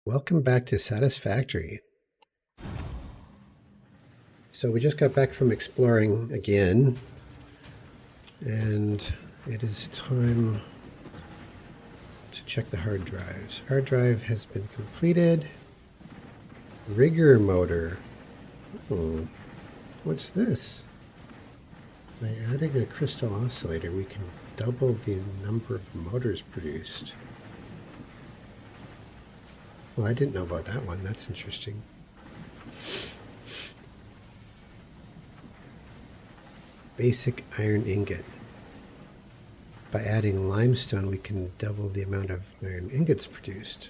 Welcome back to Satisfactory. So we just got back from exploring again, and it is time to check the hard drives. Hard drive has been completed. Rigger motor. Oh, what's this? By adding a crystal oscillator, we can double the number of motors produced. Well, I didn't know about that one. That's interesting. Basic iron ingot. By adding limestone, we can double the amount of iron ingots produced.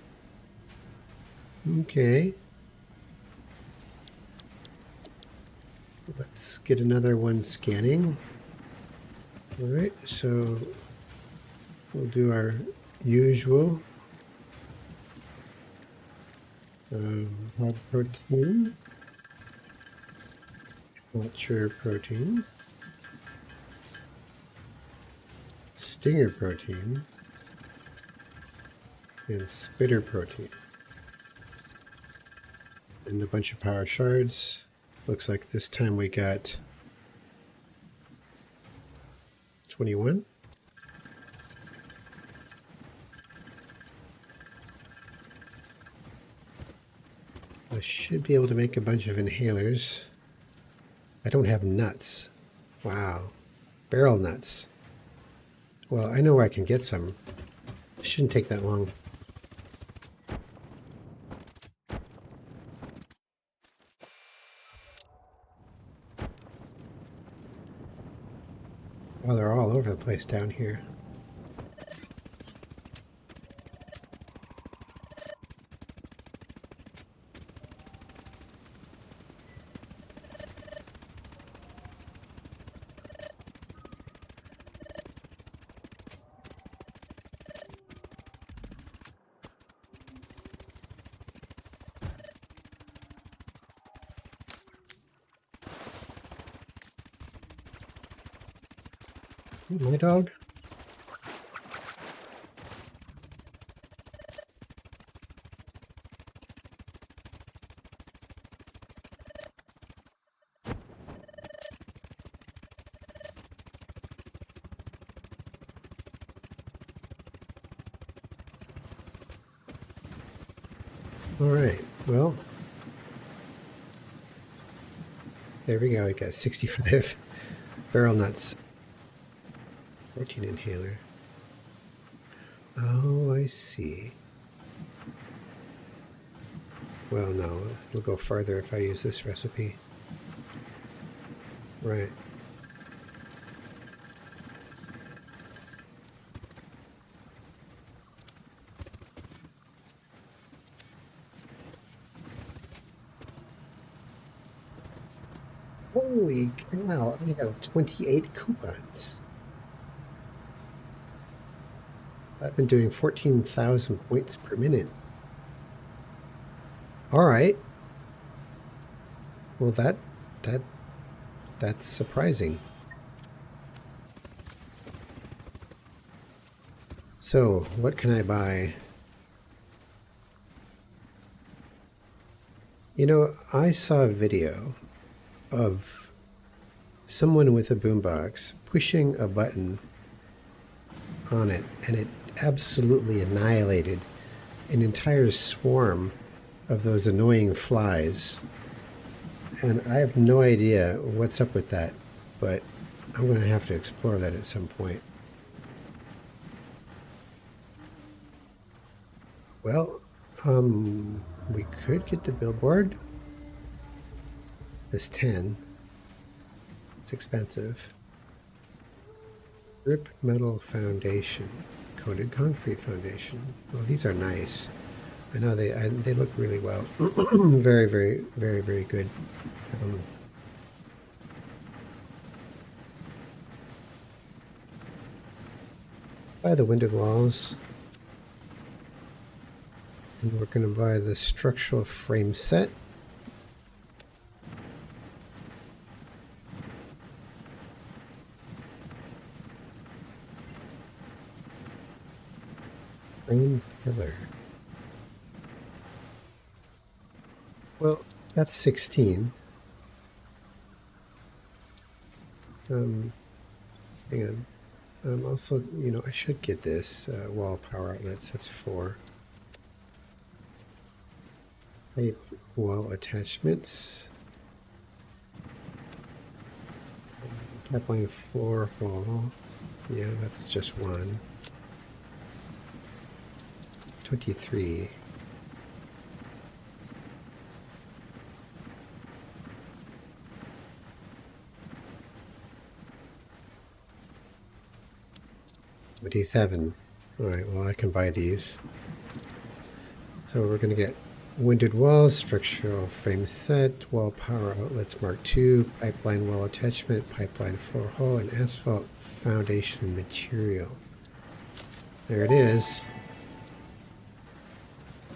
Okay. Let's get another one scanning. All right, so we'll do our usual hog protein, culture protein, stinger protein, and spitter protein. And a bunch of power shards. Looks like this time we got 21. I should be able to make a bunch of inhalers. I don't have nuts. Wow. Barrel nuts. Well, I know where I can get some. It shouldn't take that long. Well, they're all over the place down here. My dog? All right, well, there we go. I got 65 barrel nuts. Protein inhaler. Oh, I see. Well, no, it'll go farther if I use this recipe. Right. Holy cow, I have 28 coupons. I've been doing 14,000 points per minute. All right. Well, that's surprising. So, what can I buy? You know, I saw a video of someone with a boombox pushing a button on it, and it absolutely annihilated an entire swarm of those annoying flies. And I have no idea what's up with that, but I'm going to have to explore that at some point. Well, we could get the billboard. This 10. It's expensive. Drip metal foundation. Coated concrete foundation. Well, these are nice. I know they look really well. Very, very, very, very good. Buy the windowed walls. And we're going to buy the structural frame set. Frame pillar. Well, that's 16. Hang on. Also, I should get this wall power outlets. That's 4. Pipe wall attachments. Pipeline floor hole. Yeah, that's just 1. 23. $27. Alright, well I can buy these. So we're going to get winded walls, structural frame set, wall power outlets Mark II, pipeline wall attachment, pipeline floor hole, and asphalt foundation material. There it is.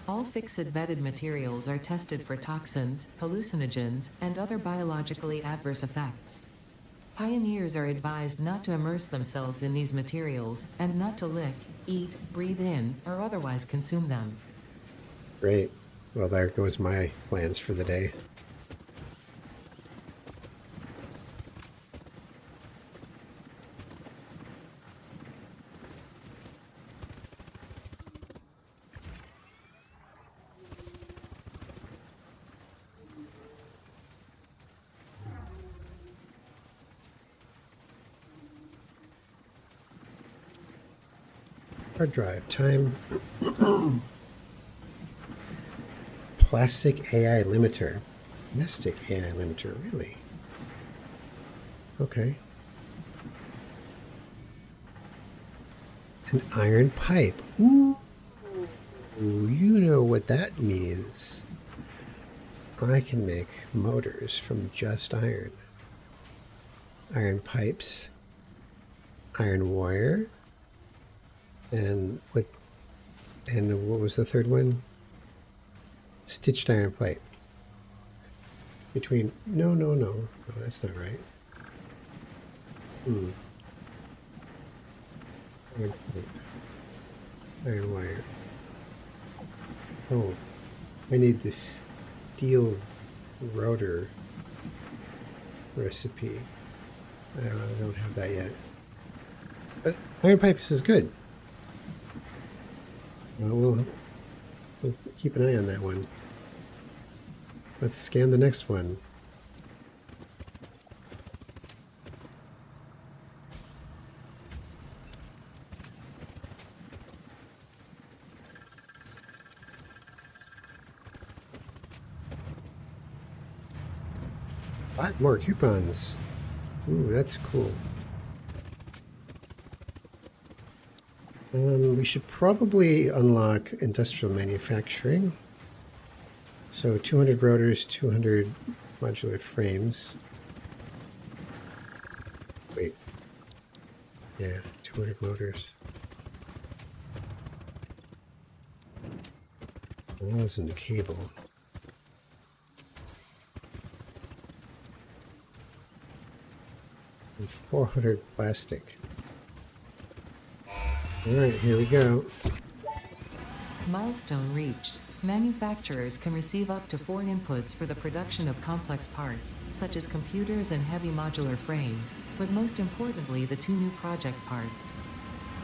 All fixed vetted materials are tested for toxins, hallucinogens, and other biologically adverse effects. Pioneers are advised not to immerse themselves in these materials, and not to lick, eat, breathe in, or otherwise consume them. Great. Well, there goes my plans for the day. Hard drive time. Plastic AI limiter. Nestic AI limiter, really? Okay. An iron pipe. Ooh, you know what that means. I can make motors from just iron. Iron pipes, iron wire, and what was the third one? Stitched iron plate. No, that's not right. Iron plate. Iron wire. Oh, I need this steel router recipe. I don't have that yet. But iron pipes is good. We'll keep an eye on that one. Let's scan the next one. More coupons. Ooh, that's cool. We should probably unlock industrial manufacturing. So 200 rotors, 200 modular frames. Wait. Yeah, 200 motors. That was in the cable. And 400 plastic. Alright, here we go. Milestone reached. Manufacturers can receive up to 4 inputs for the production of complex parts, such as computers and heavy modular frames, but most importantly the 2 new project parts.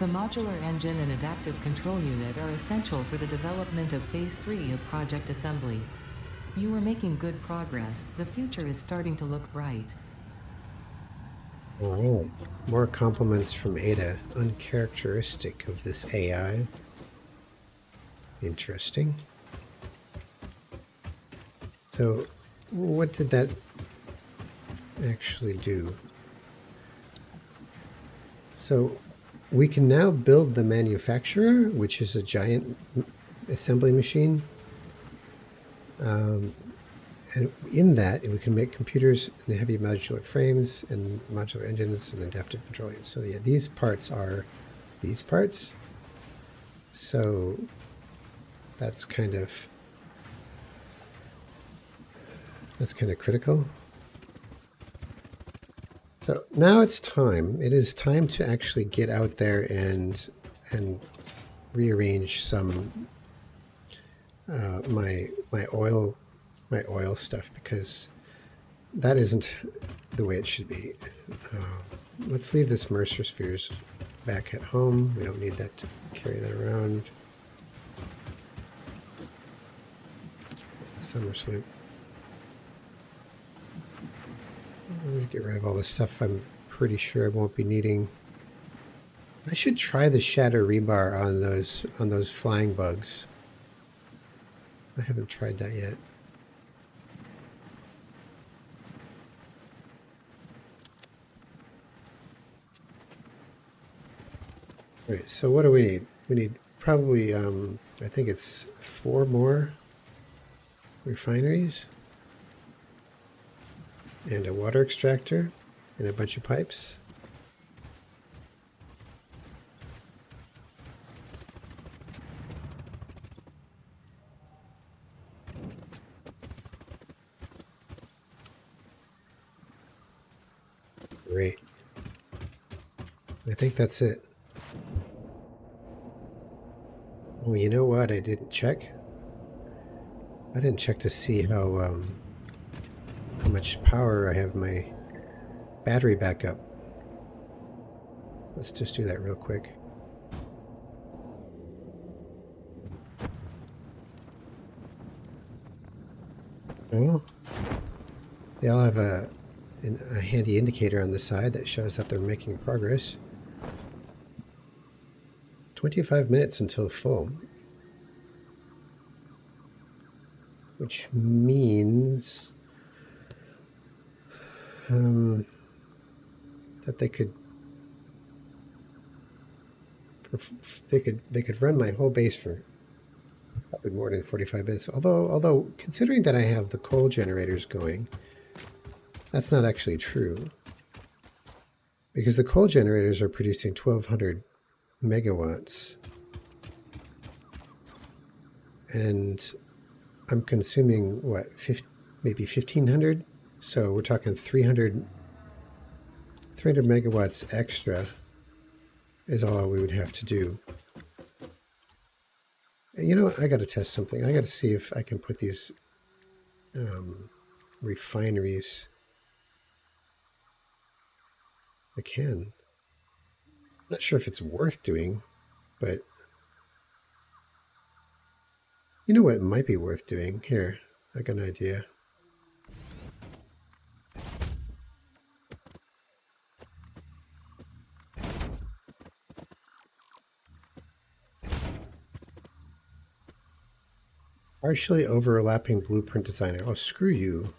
The modular engine and adaptive control unit are essential for the development of Phase 3 of Project Assembly. You are making good progress. The future is starting to look bright. Oh, more compliments from Ada. Uncharacteristic of this AI. Interesting. So, what did that actually do? So, we can now build the manufacturer, which is a giant assembly machine. And in that, we can make computers and heavy modular frames and modular engines and adaptive control units. So yeah, these parts are these parts. So that's kind of critical. So now it's time. It is time to actually get out there and rearrange some my oil my oil stuff because that isn't the way it should be. Let's leave this Mercer spheres back at home. We don't need that to carry that around. Summer sloop. Let me get rid of all this stuff I'm pretty sure I won't be needing. I should try the shatter rebar on those flying bugs. I haven't tried that yet. All right, so what do we need? We need probably, I think it's 4 more refineries and a water extractor and a bunch of pipes. Great. I think that's it. Oh, you know what? I didn't check. I didn't check to see how much power I have my battery backup. Let's just do that real quick. Oh, they all have a handy indicator on the side that shows that they're making progress. 25 minutes until full. Which means that they could run my whole base for probably more than 45 minutes. Although considering that I have the coal generators going, that's not actually true. Because the coal generators are producing 1200 megawatts. And I'm consuming, what, maybe 1500? So we're talking 300 megawatts extra is all we would have to do. And you know what? I got to test something. I got to see if I can put these refineries. I can. I'm not sure if it's worth doing, but you know what it might be worth doing? Here, I got an idea. Partially overlapping blueprint designer. Oh, screw you.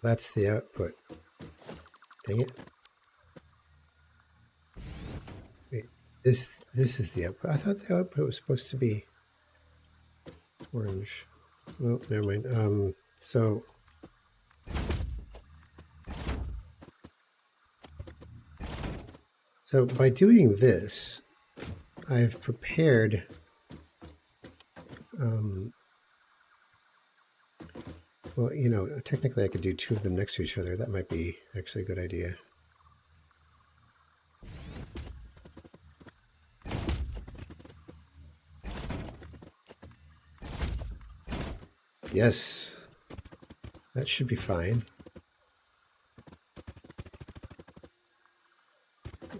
That's the output. Dang it. Wait, this is the output. I thought the output was supposed to be orange. Well, never mind. So by doing this, I've prepared well, you know, technically I could do 2 of them next to each other. That might be actually a good idea. Yes, that should be fine.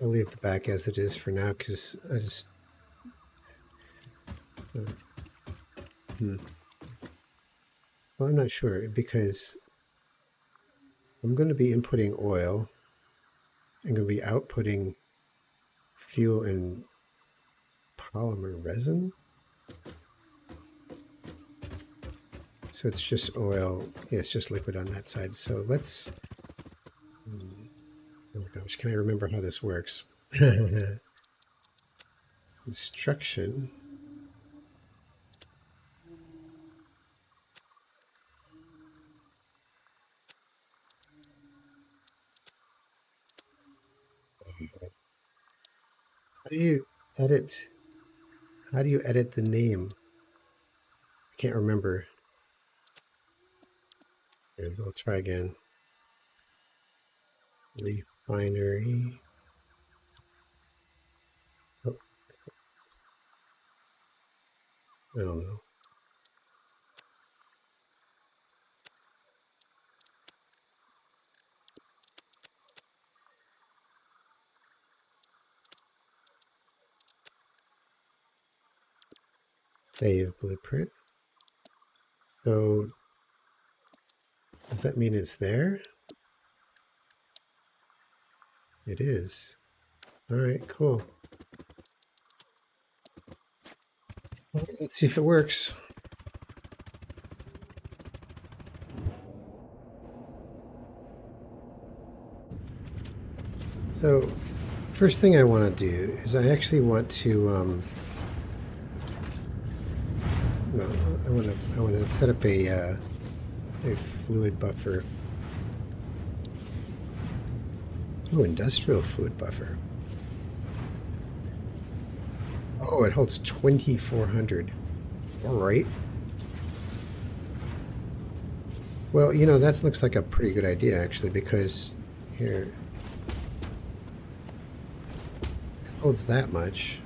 I'll leave the back as it is for now because I just... Well, I'm not sure because I'm going to be inputting oil. I'm going to be outputting fuel and polymer resin. So it's just oil. Yeah, it's just liquid on that side. So let's... Oh gosh, can I remember how this works? Instruction. How do you edit? How do you edit the name? I can't remember. Here, we'll try again. Refinery. Oh, I don't know. Save blueprint. So does that mean it's there? It is. All right, cool. Well, let's see if it works. So first thing I want to do is I actually want to well, I want to set up a fluid buffer. Oh, industrial fluid buffer. Oh, it holds 2,400. All right. Well, you know, that looks like a pretty good idea, actually, because here, it holds that much.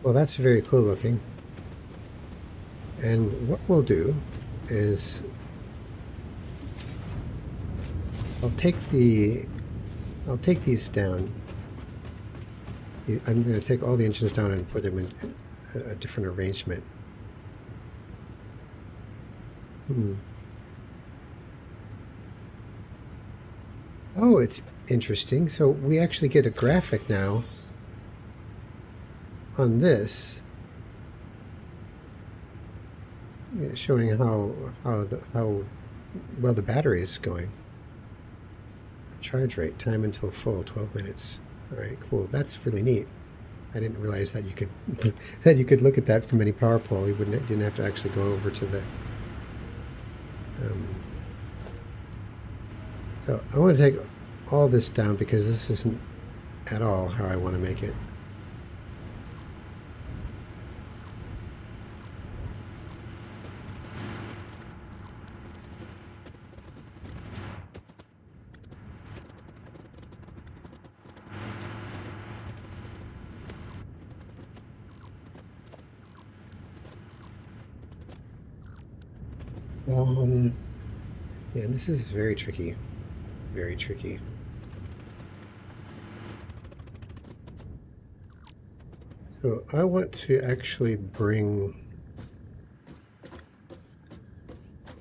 Well, that's very cool looking. And what we'll do is I'll take these down. I'm going to take all the engines down and put them in a different arrangement. Oh, it's interesting. So we actually get a graphic now on this, showing how well the battery is going. Charge rate, time until full, 12 minutes. All right, cool. That's really neat. I didn't realize that you could that you could look at that from any power pole. You didn't have to actually go over to the. So I want to take all this down because this isn't at all how I want to make it. Yeah, this is very tricky. Very tricky. So I want to actually bring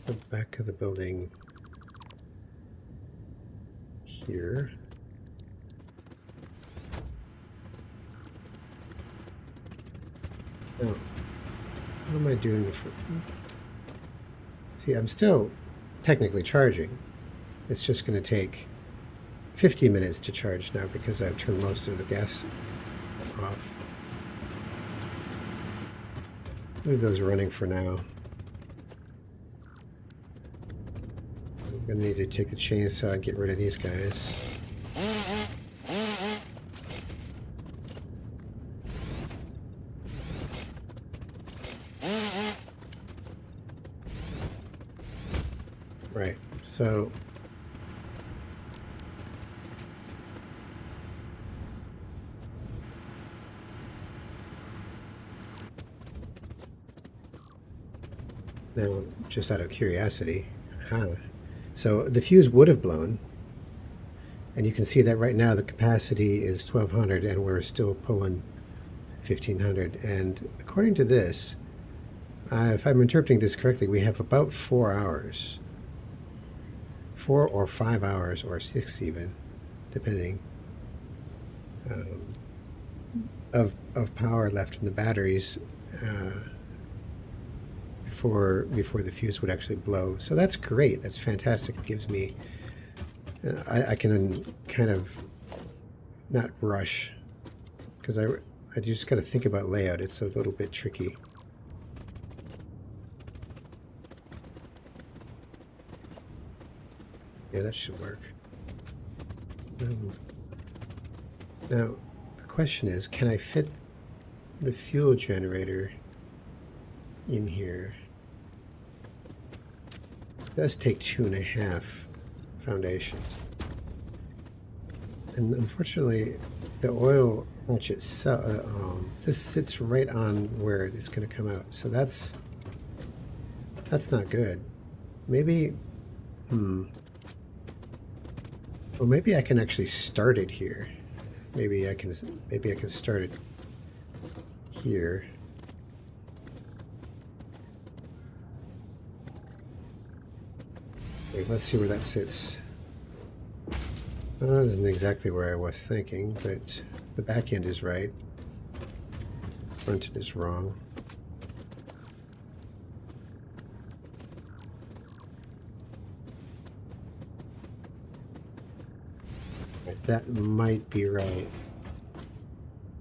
the back of the building here. Now, what am I doing for... See, I'm still technically charging. It's just going to take 50 minutes to charge now because I've turned most of the gas off. Leave those running for now. I'm going to need to take the chainsaw and get rid of these guys. Right, so now, just out of curiosity, so the fuse would have blown, and you can see that right now the capacity is 1,200 and we're still pulling 1,500. And according to this, if I'm interpreting this correctly, we have about 4 hours. 4 or 5 hours or 6 even, depending, of power left in the batteries before the fuse would actually blow. So that's great. That's fantastic. It gives me, I can kind of not rush, because I just got to think about layout. It's a little bit tricky. Yeah, that should work. Now, the question is, can I fit the fuel generator in here? It does take 2.5 foundations. And unfortunately, the oil hatch itself, this sits right on where it's going to come out. So that's not good. Maybe, well, maybe I can actually start it here. Maybe I can start it here. Wait, let's see where that sits. That isn't exactly where I was thinking, but the back end is right. Front end is wrong. Right, that might be right.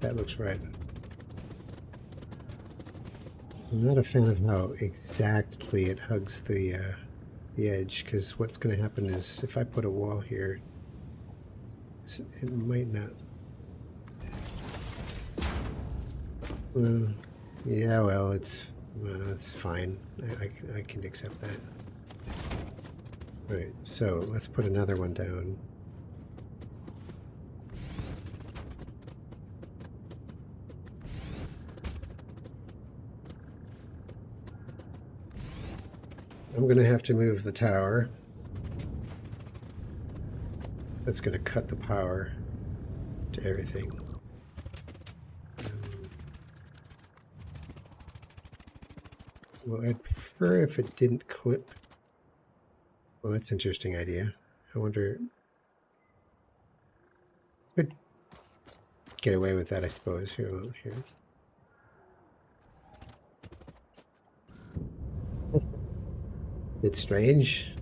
That looks right. I'm not a fan of how exactly it hugs the edge, because what's going to happen is if I put a wall here, it might not. Yeah, well, it's fine. I can accept that. Right, so let's put another one down. I'm going to have to move the tower. That's going to cut the power to everything. Well, I'd prefer if it didn't clip. Well, that's an interesting idea. I wonder. Could get away with that, I suppose. Here. It's strange.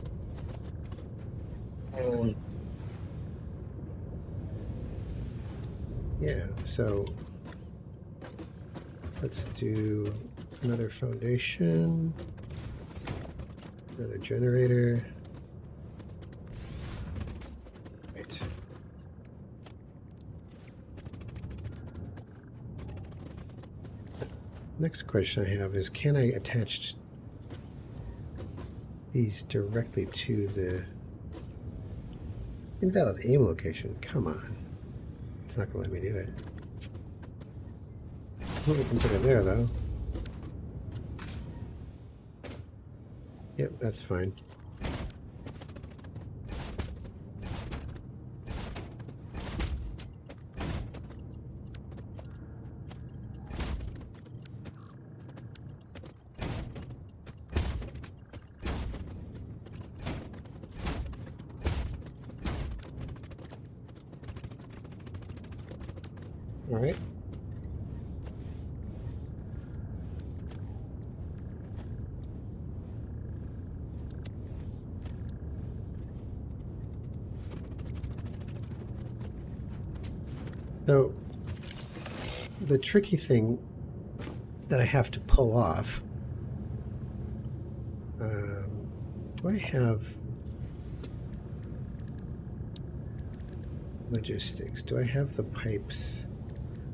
Yeah, so let's do another foundation, another generator. Right. Next question I have is, can I attach these directly to the invalid aim location? Come on. It's not going to let me do it. Well, we can put it there, though. Yep, that's fine. All right. So the tricky thing that I have to pull off, do I have logistics? Do I have the pipes?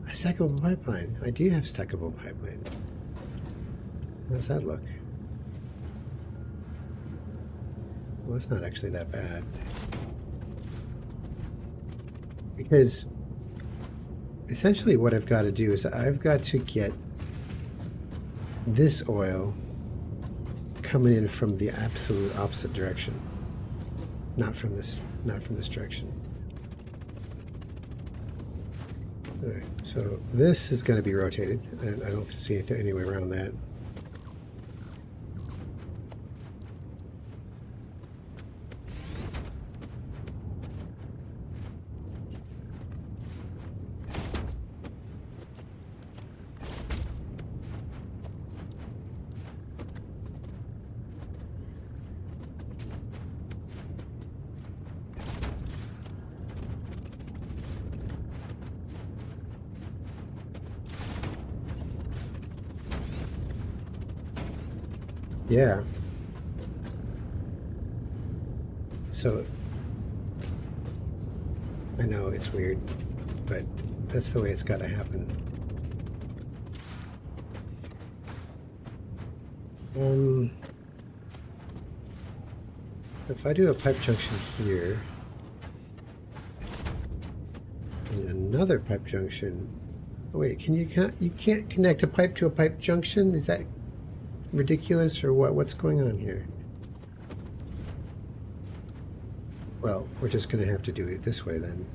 A stackable pipeline. I do have stackable pipeline. How does that look? Well, it's not actually that bad. Because essentially what I've got to do is I've got to get this oil coming in from the absolute opposite direction. Not from this direction. Alright, so this is going to be rotated, and I don't see any way around that. Yeah. So, I know it's weird, but that's the way it's got to happen. If I do a pipe junction here, And another pipe junction. Oh, wait, you can't connect a pipe to a pipe junction? Is that ridiculous or what? What's going on here? Well, we're just going to have to do it this way then.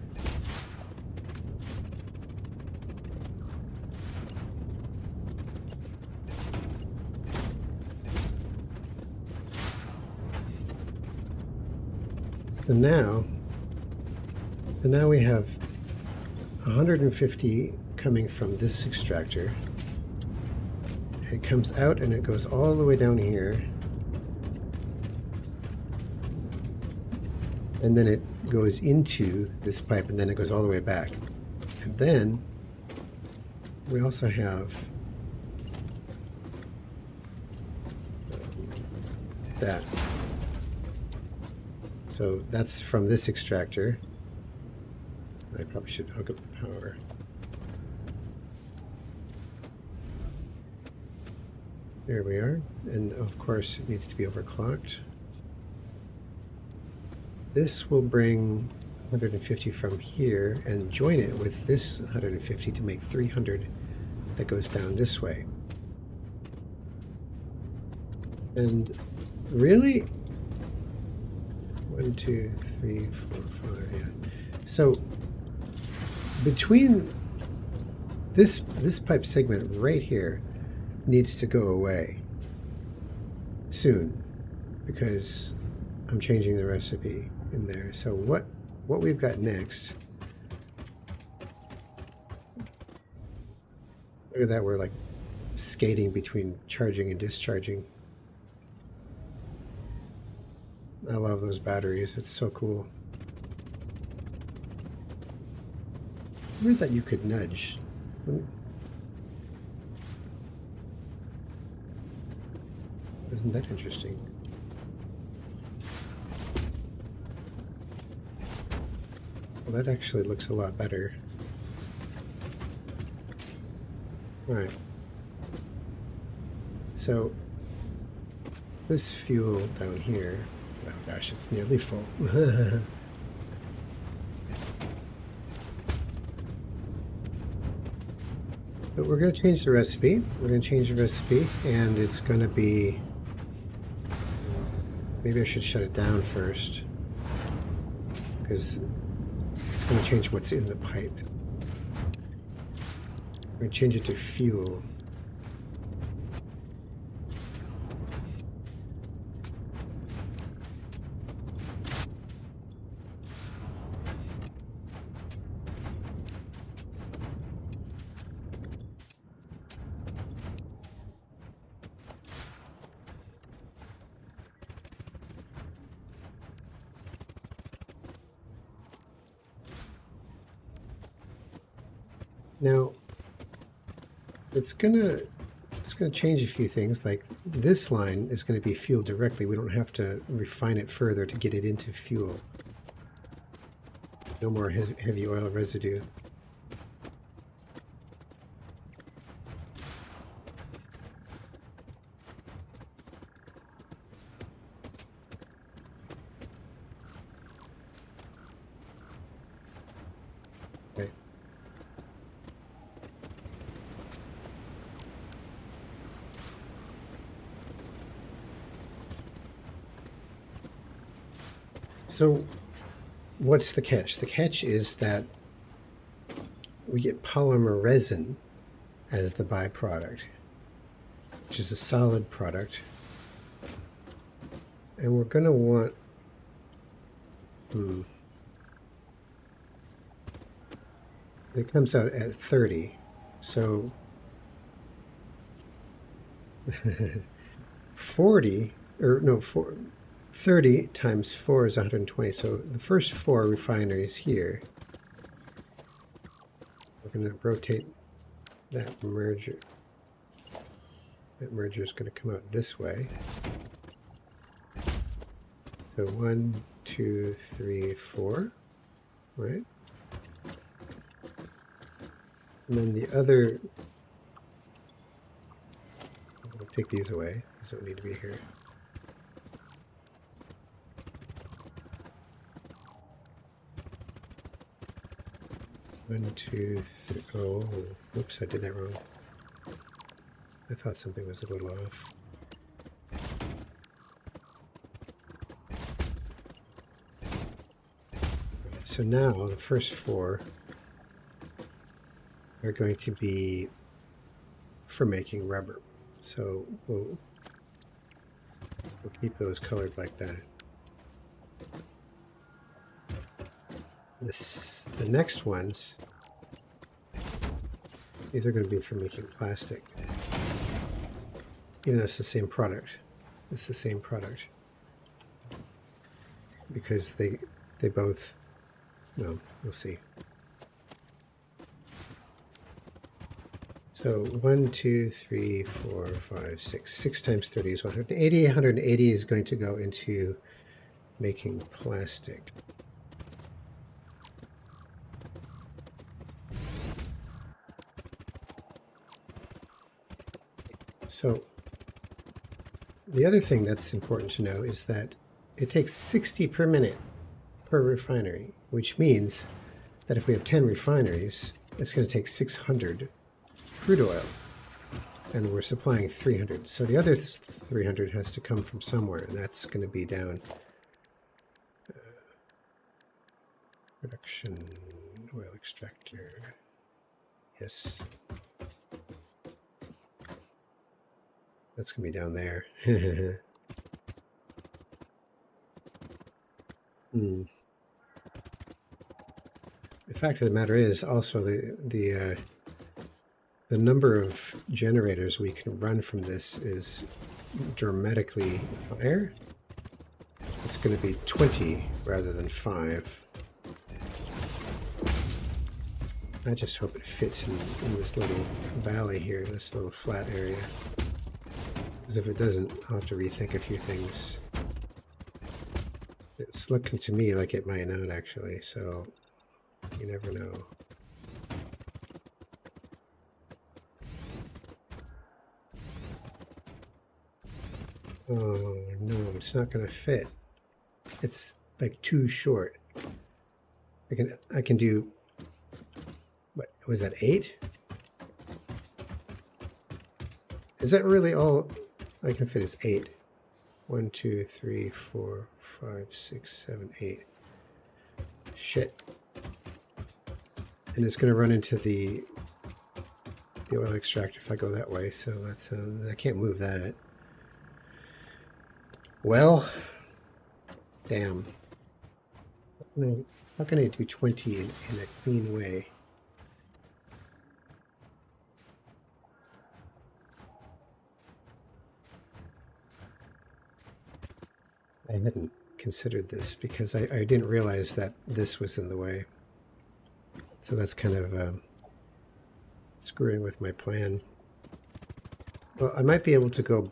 So now we have 150 coming from this extractor. It comes out and it goes all the way down here. And then it goes into this pipe and then it goes all the way back. And then we also have that. So that's from this extractor. I probably should hook up the power. There we are. And of course it needs to be overclocked. This will bring 150 from here and join it with this 150 to make 300 that goes down this way. And really? 1, 2, 3, 4, 5, yeah. So between this pipe segment right here needs to go away soon because I'm changing the recipe in there. So what we've got next, look at that, we're like skating between charging and discharging. I love those batteries, it's so cool. I heard that you could nudge. Isn't that interesting? Well, that actually looks a lot better. Right. So this fuel down here, oh gosh, it's nearly full. But we're going to change the recipe. We're going to change the recipe, and it's going to be... Maybe I should shut it down first, because it's going to change what's in the pipe. We're going to change it to fuel. Now, it's gonna change a few things. Like this line is going to be fuel directly. We don't have to refine it further to get it into fuel. No more heavy oil residue. Okay. So what's the catch? The catch is that we get polymer resin as the byproduct, which is a solid product. And we're going to want... It comes out at 30. So 40, or no, 30 times 4 is 120. So the first 4 refineries here. We're going to rotate that merger. That merger is going to come out this way. So 1, 2, 3, 4, right? And then the other, I'll take these away, these don't need to be here. 1, 2, 3. Oh, whoops, I did that wrong. I thought something was a little off. So now the first 4 are going to be for making rubber. So we'll keep those colored like that. The next ones, these are going to be for making plastic. Even though it's the same product. It's the same product. Because they both, well, we'll see. So 1, 2, 3, 4, 5, 6. 6 times 30 is 180. 180 is going to go into making plastic. So the other thing that's important to know is that it takes 60 per minute per refinery, which means that if we have 10 refineries, it's going to take 600 crude oil, and we're supplying 300. So the other 300 has to come from somewhere, and that's going to be down production oil extractor. Yes. That's going to be down there. The fact of the matter is also the number of generators we can run from this is dramatically higher. It's going to be 20 rather than 5. I just hope it fits in this little valley here, this little flat area. Because if it doesn't, I'll have to rethink a few things. It's looking to me like it might not actually, so you never know. Oh no, it's not going to fit. It's like too short. I can do, what was that, 8? Is that really all I can fit? Is 8? 1, 2, 3, 4, 5, 6, 7, 8. Shit. And it's going to run into the oil extractor if I go that way, so that's I can't move that. Well, damn. How can I do 20 in a clean way? I hadn't considered this because I didn't realize that this was in the way. So that's kind of screwing with my plan. Well, I might be able to go...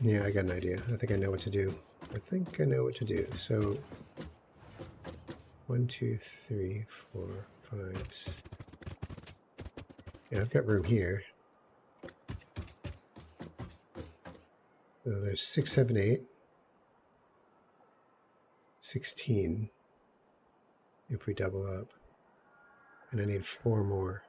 Yeah, I got an idea. I think I know what to do. So 1, 2, 3, 4, 5, 6. Yeah, I've got room here. So there's 6, 7, 8. 16 if we double up, and I need 4 more.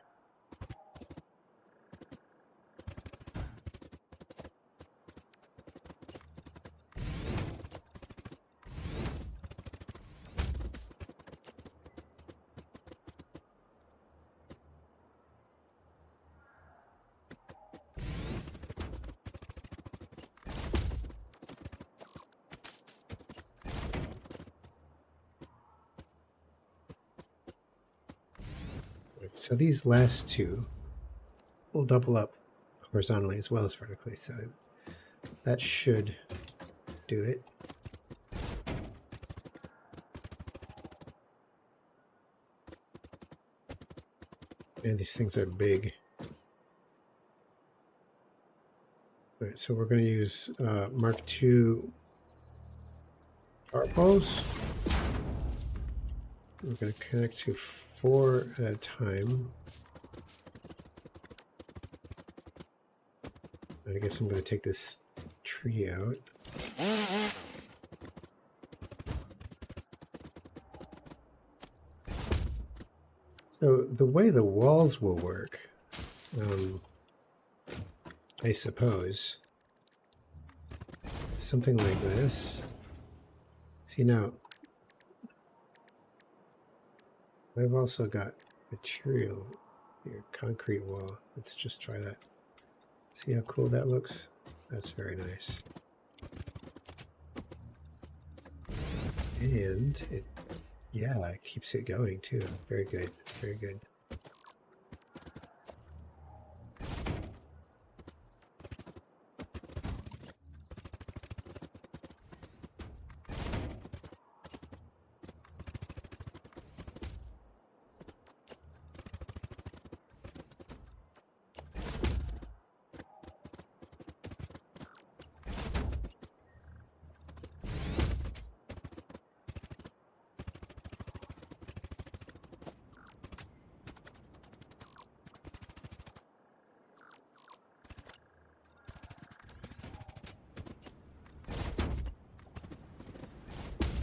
So these last 2 will double up horizontally as well as vertically, so that should do it. Man, these things are big. All right, so we're going to use Mark II power poles. We're going to connect to 4 at a time. I guess I'm going to take this tree out. So the way the walls will work, I suppose, something like this. See now, I've also got material here, concrete wall. Let's just try that. See how cool that looks? That's very nice. And it, yeah, it keeps it going too. Very good, very good.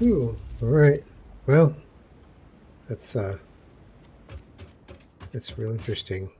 Ooh, all right. Well, that's real interesting.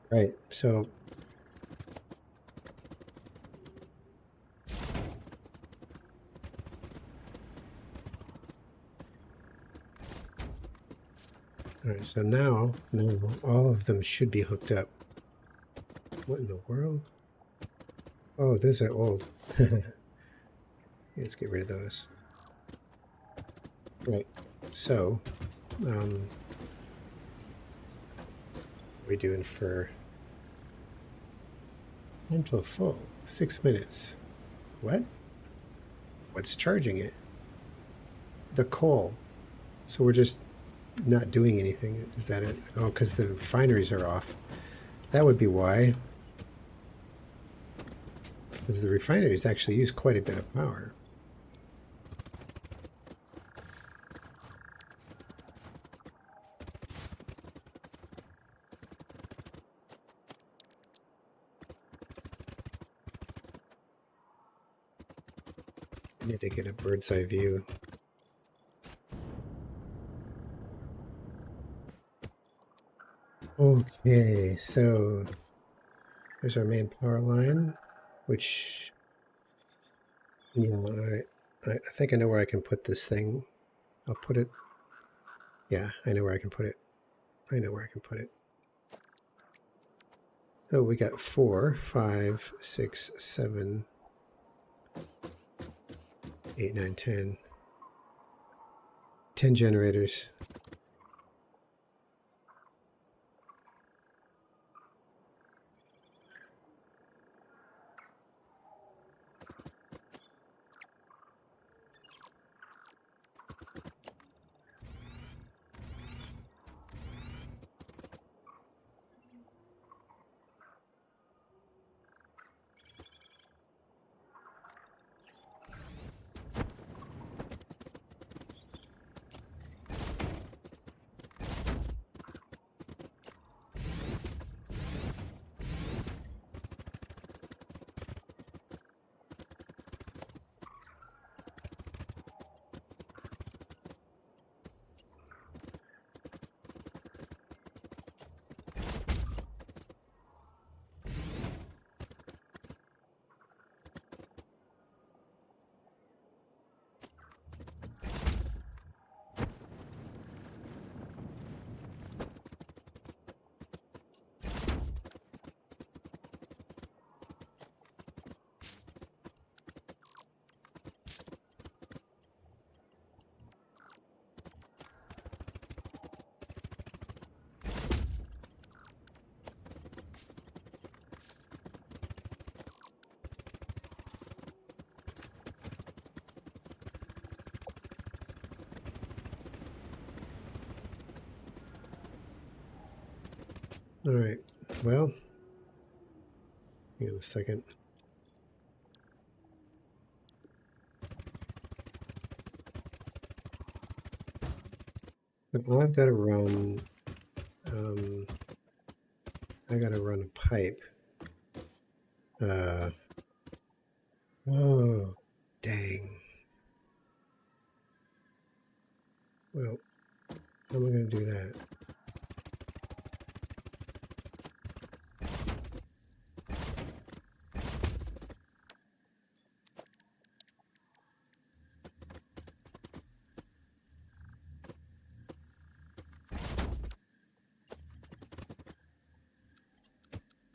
Right. So all right, so now all of them should be hooked up. What in the world? Oh, those are old. Let's get rid of those. Right. So, what are we doing for until full? 6 minutes. What? What's charging it? The coal. So we're just not doing anything. Is that it? Oh, because the refineries are off. That would be why. Because the refineries actually use quite a bit of power. I need to get a bird's eye view. Okay, so there's our main power line, which, you know, I think I know where I can put this thing. I'll put it. Yeah, I know where I can put it. I know where I can put it. So we got 4, 5, 6, 7, 8, 9, 10. 10 generators. All right. Well, hang on a second. But I've got to run. I got to run a pipe. Oh, dang. Well, how am I going to do that?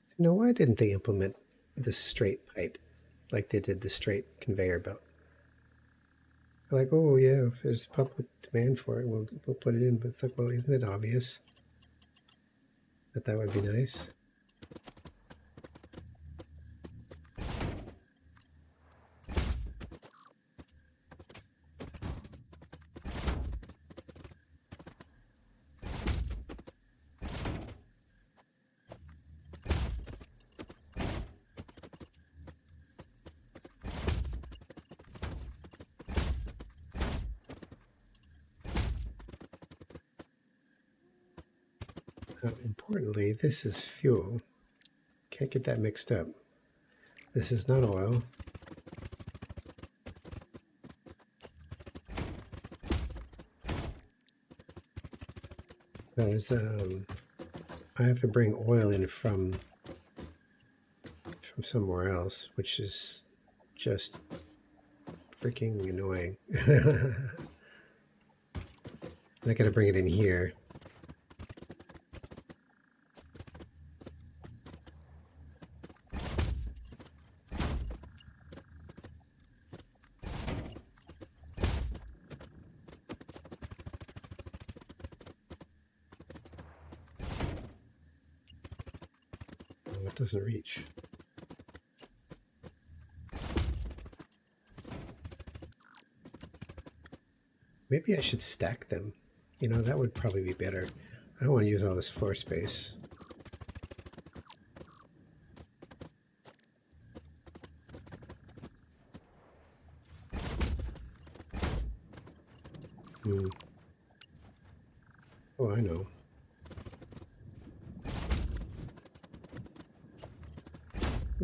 So, why didn't they implement the straight pipe like they did the straight conveyor belt? They're like, oh yeah, if there's public demand for it, we'll put it in. But it's like, well, isn't it obvious that that would be nice? Importantly, this is fuel. Can't get that mixed up. This is not oil. Because I have to bring oil in from somewhere else, which is just freaking annoying. I got to bring it in here. Oh, it doesn't reach. Maybe I should stack them. You know, that would probably be better. I don't want to use all this floor space. Oh, I know.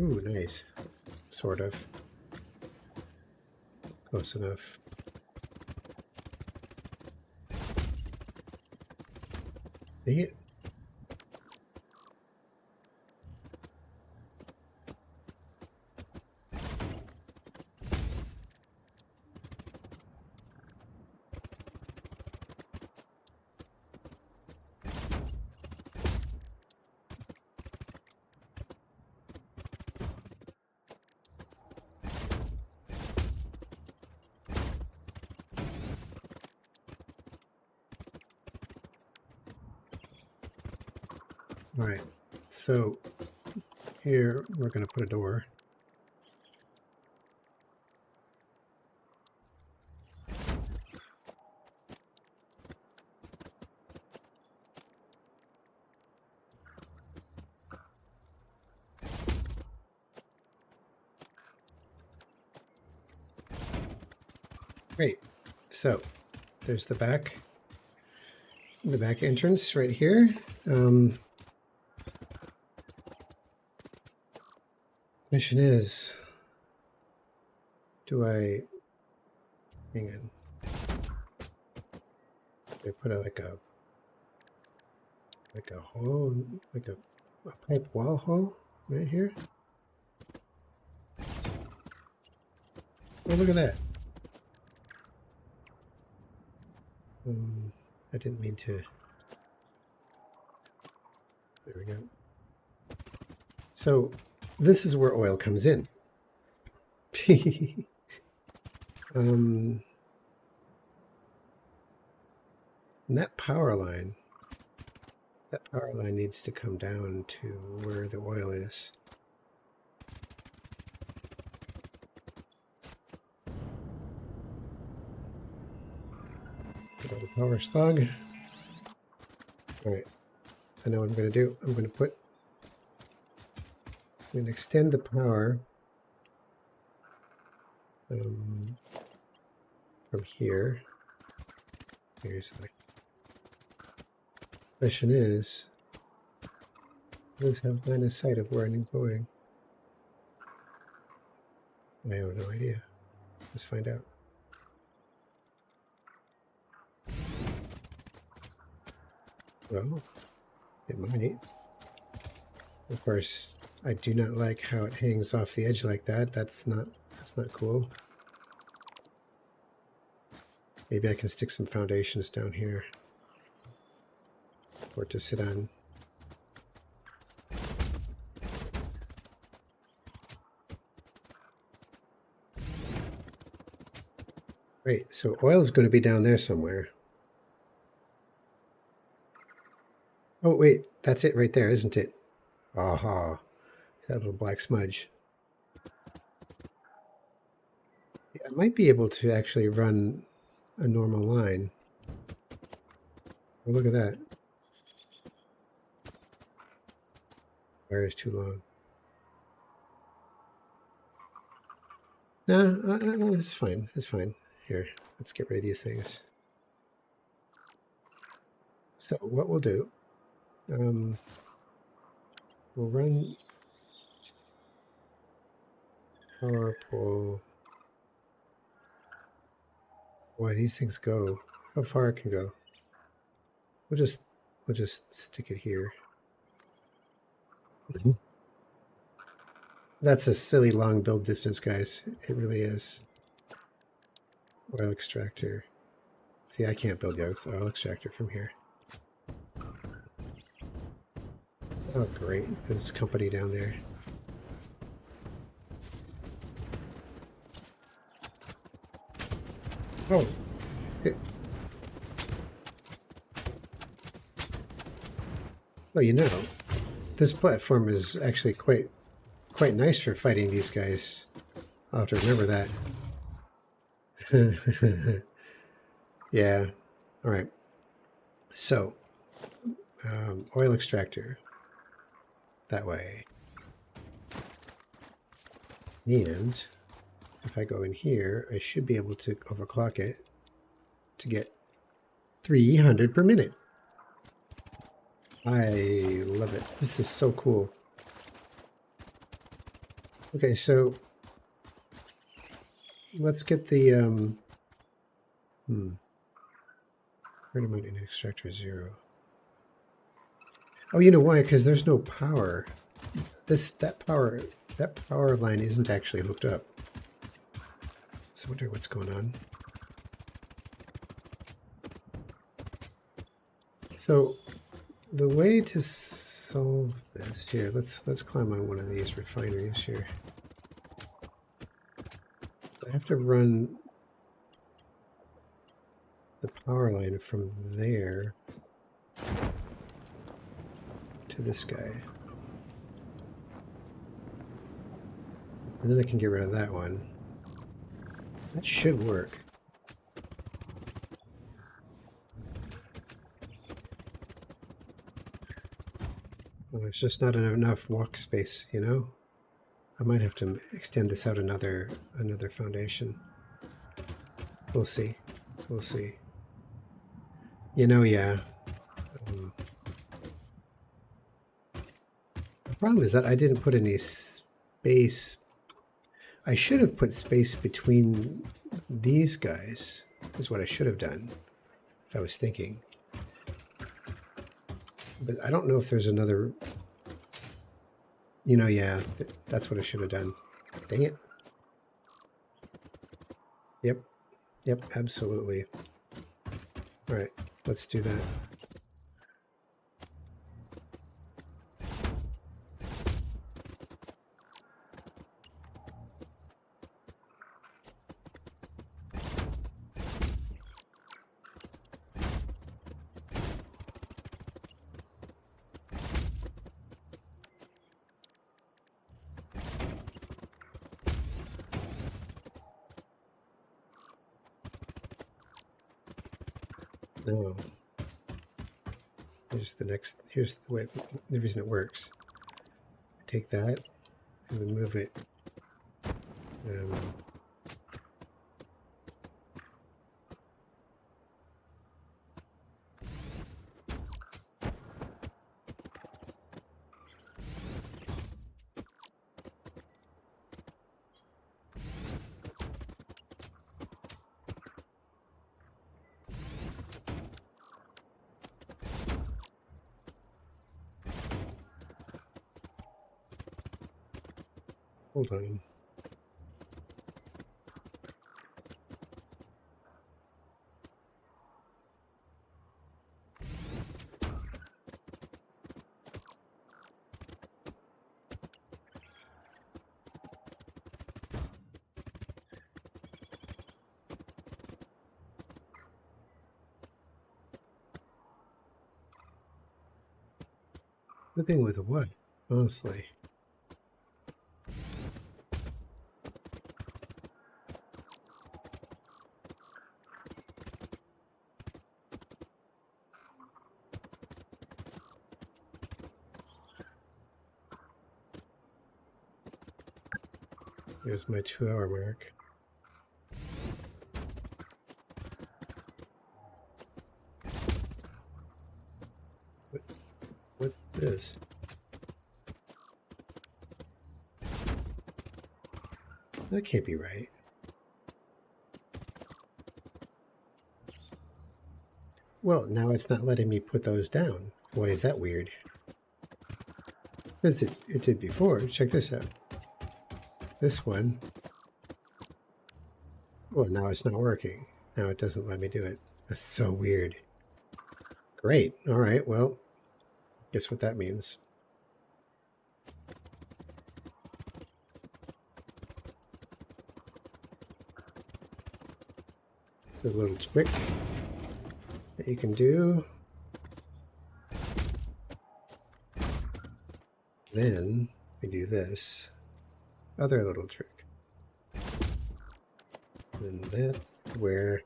Ooh, nice. Sort of. Close enough. Dang it. All right, so here we're going to put a door. Great. So there's the back entrance right here. Question is, do I hang on? Do I put a like a hole, like a pipe wall hole right here? Oh, look at that. I didn't mean to. There we go. So this is where oil comes in. And that power line needs to come down to where the oil is. Put on the power slug. All right. I know what I'm going to do. I'm going to extend the power from here. Here's the question is, does have line of sight of where I'm going? I have no idea. Let's find out. Well, it might. Of course, I do not like how it hangs off the edge like that. That's not cool. Maybe I can stick some foundations down here for it to sit on. Great, so oil is going to be down there somewhere. Oh, wait, that's it right there, isn't it? Aha, that little black smudge. Yeah, I might be able to actually run a normal line. Oh, look at that. Wire is too long. No, it's fine. It's fine. Here, let's get rid of these things. So what we'll do, we'll run power pole. Boy, these things go. How far it can go? We'll just stick it here. That's a silly long build distance, guys. It really is. Oil extractor. See, I can't build the oil extractor from here. Oh, great. There's company down there. Oh. Well, you know, this platform is actually quite nice for fighting these guys. I'll have to remember that. Yeah. All right. So, oil extractor. That way. And if I go in here, I should be able to overclock it to get 300 per minute. I love it. This is so cool. Okay, so let's get the Pretty in extractor 0. Oh, you know why? Because there's no power. That power line isn't actually hooked up. So I wonder what's going on. So the way to solve this here, let's climb on one of these refineries here. I have to run the power line from there to this guy. And then I can get rid of that one. That should work. Well, there's just not enough walk space, you know? I might have to extend this out another foundation. We'll see. We'll see. You know, yeah. The problem is that I didn't put any space. I should have put space between these guys, is what I should have done, if I was thinking. But I don't know if there's another... You know, yeah, that's what I should have done. Dang it. Yep, absolutely. All right, let's do that. No. here's the way, the reason it works. Take that and then move it. Hold on. Living with what? Honestly. Here's my 2-hour mark. What's this? That can't be right. Well, now it's not letting me put those down. Why is that weird? Because it did before. Check this out. This one. Well, now it's not working. Now it doesn't let me do it. That's so weird. Great. All right. Well, guess what that means. It's a little trick that you can do. Then we do this other little trick. And that's where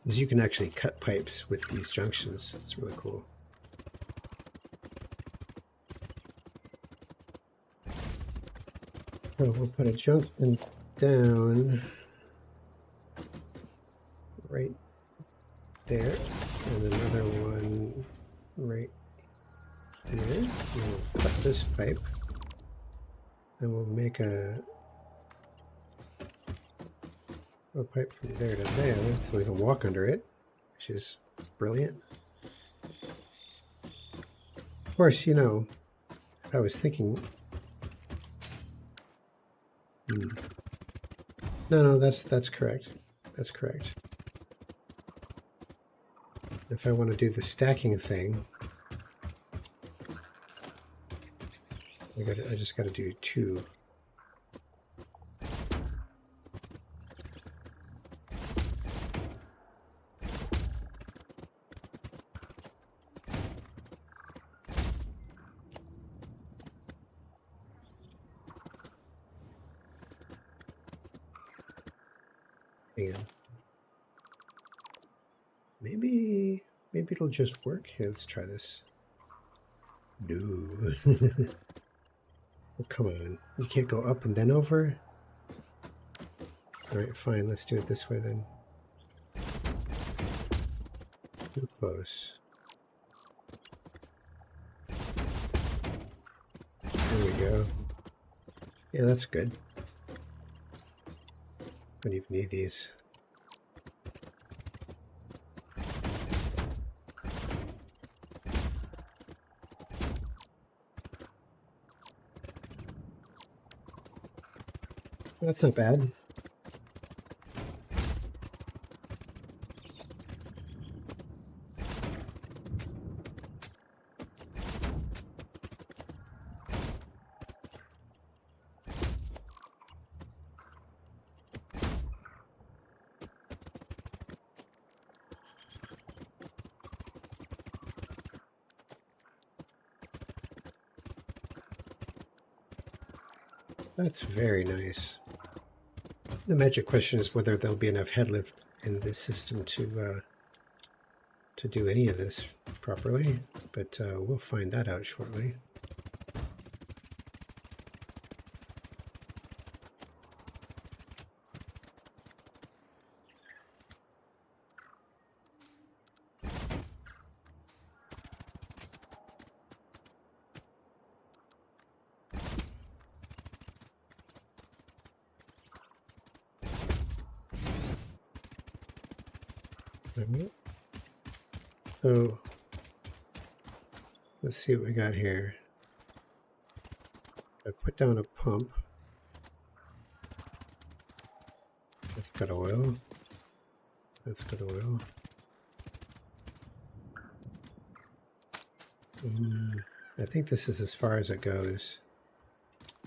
you can actually cut pipes with these junctions. It's really cool. So we'll put a junction down right there, and another one right here. We'll cut this pipe, and we'll make a pipe from there to there, so we can walk under it, which is brilliant. Of course, you know, I was thinking... No, that's correct. That's correct. If I want to do the stacking thing, I just got to do 2. Hang on. Maybe it'll just work. Here, let's try this. No. Oh, come on. You can't go up and then over? Alright, fine. Let's do it this way then. Too close. There we go. Yeah, that's good. Don't even need these. That's not bad. That's very nice. The magic question is whether there'll be enough head lift in this system to to do any of this properly, but we'll find that out shortly. So let's see what we got here. I put down a pump. That's got oil. That's got oil. I think this is as far as it goes.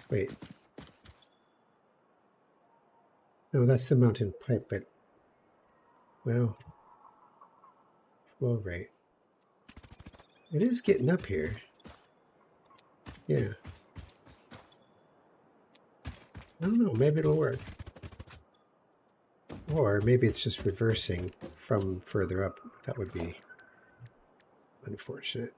Wait. No, that's the mountain pipe, but well, flow rate. It is getting up here. Yeah. I don't know, maybe it'll work. Or maybe it's just reversing from further up. That would be unfortunate.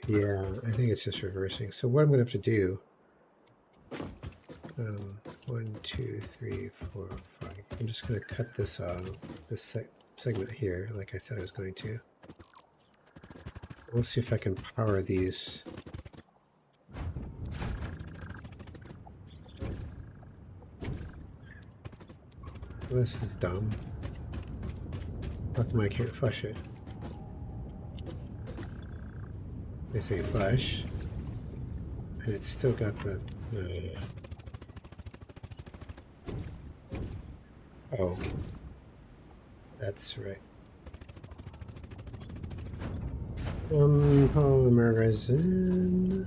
Yeah, I think it's just reversing. So what I'm going to have to do, 1, 2, 3, 4, 5. I'm just going to cut this this segment here, like I said I was going to. We'll see if I can power these. This is dumb. How come I can't flush it? They say flush, and it's still got the. Oh, that's right. Polymer resin.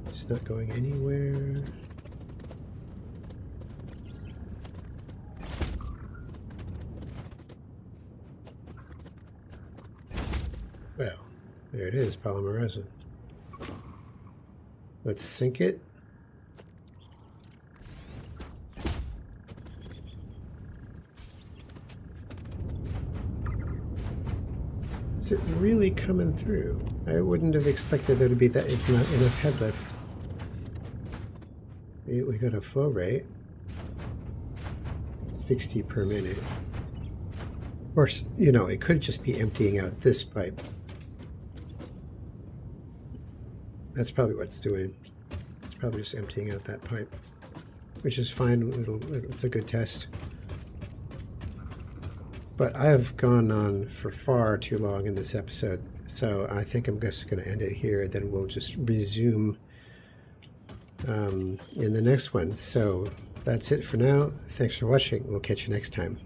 It's not going anywhere. Well, there it is, polymer resin. Let's sink it. Is it really coming through? I wouldn't have expected there to be that. It's not enough head lift. We got a flow rate 60 per minute. Of course, you know, it could just be emptying out this pipe. That's probably what it's doing. It's probably just emptying out that pipe, which is fine. It's a good test. But I have gone on for far too long in this episode, so I think I'm just going to end it here. Then we'll just resume in the next one. So that's it for now. Thanks for watching. We'll catch you next time.